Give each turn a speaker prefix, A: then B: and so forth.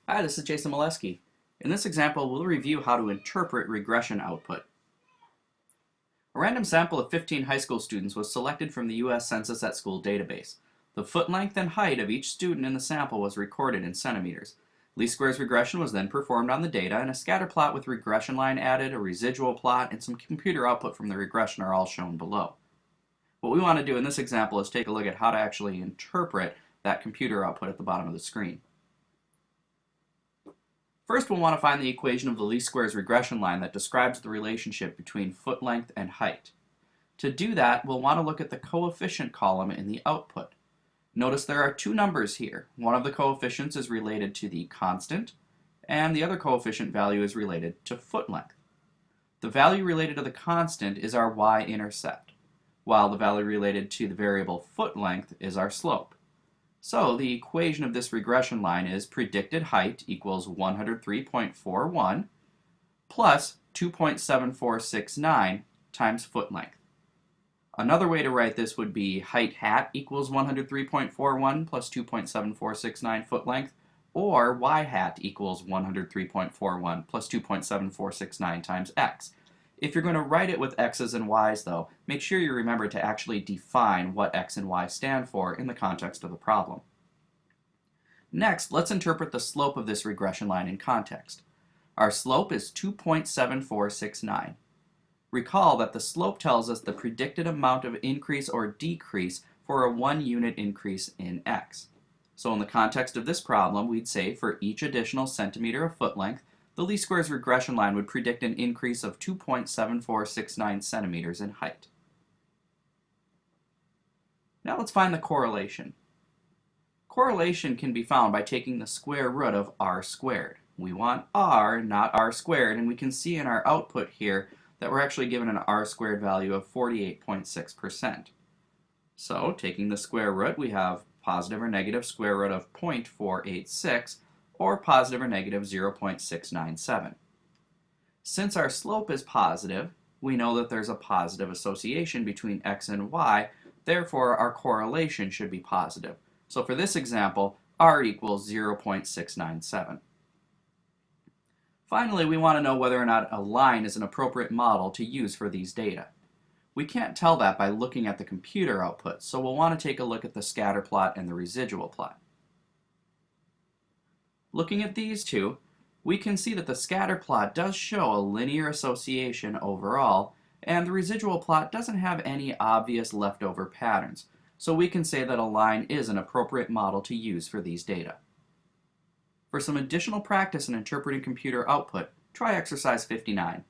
A: Hi, this is Jason Molesky. In this example, we'll review how to interpret regression output. A random sample of 15 high school students was selected from the U.S. Census at School database. The foot length and height of each student in the sample was recorded in centimeters. Least squares regression was then performed on the data, and a scatter plot with regression line added, a residual plot, and some computer output from the regression are all shown below. What we want to do in this example is take a look at how to actually interpret that computer output at the bottom of the screen. First, we'll want to find the equation of the least squares regression line that describes the relationship between foot length and height. To do that, we'll want to look at the coefficient column in the output. Notice there are two numbers here. One of the coefficients is related to the constant, and the other coefficient value is related to foot length. The value related to the constant is our y-intercept, while the value related to the variable foot length is our slope. So the equation of this regression line is predicted height equals 103.41 plus 2.7469 times foot length. Another way to write this would be height hat equals 103.41 plus 2.7469 foot length, or y hat equals 103.41 plus 2.7469 times x. If you're going to write it with x's and y's, though, make sure you remember to actually define what x and y stand for in the context of the problem. Next, let's interpret the slope of this regression line in context. Our slope is 2.7469. Recall that the slope tells us the predicted amount of increase or decrease for a 1-unit increase in x. So in the context of this problem, we'd say for each additional centimeter of foot length, the least squares regression line would predict an increase of 2.7469 centimeters in height. Now let's find the correlation. Correlation can be found by taking the square root of r squared. We want r, not r squared, and we can see in our output here that we're actually given an r squared value of 48.6%. So taking the square root, we have positive or negative square root of 0.486, or positive or negative 0.697. Since our slope is positive, we know that there's a positive association between x and y, therefore our correlation should be positive. So for this example, r equals 0.697. Finally, we want to know whether or not a line is an appropriate model to use for these data. We can't tell that by looking at the computer output, so we'll want to take a look at the scatter plot and the residual plot. Looking at these two, we can see that the scatter plot does show a linear association overall, and the residual plot doesn't have any obvious leftover patterns, so we can say that a line is an appropriate model to use for these data. For some additional practice in interpreting computer output, try exercise 59.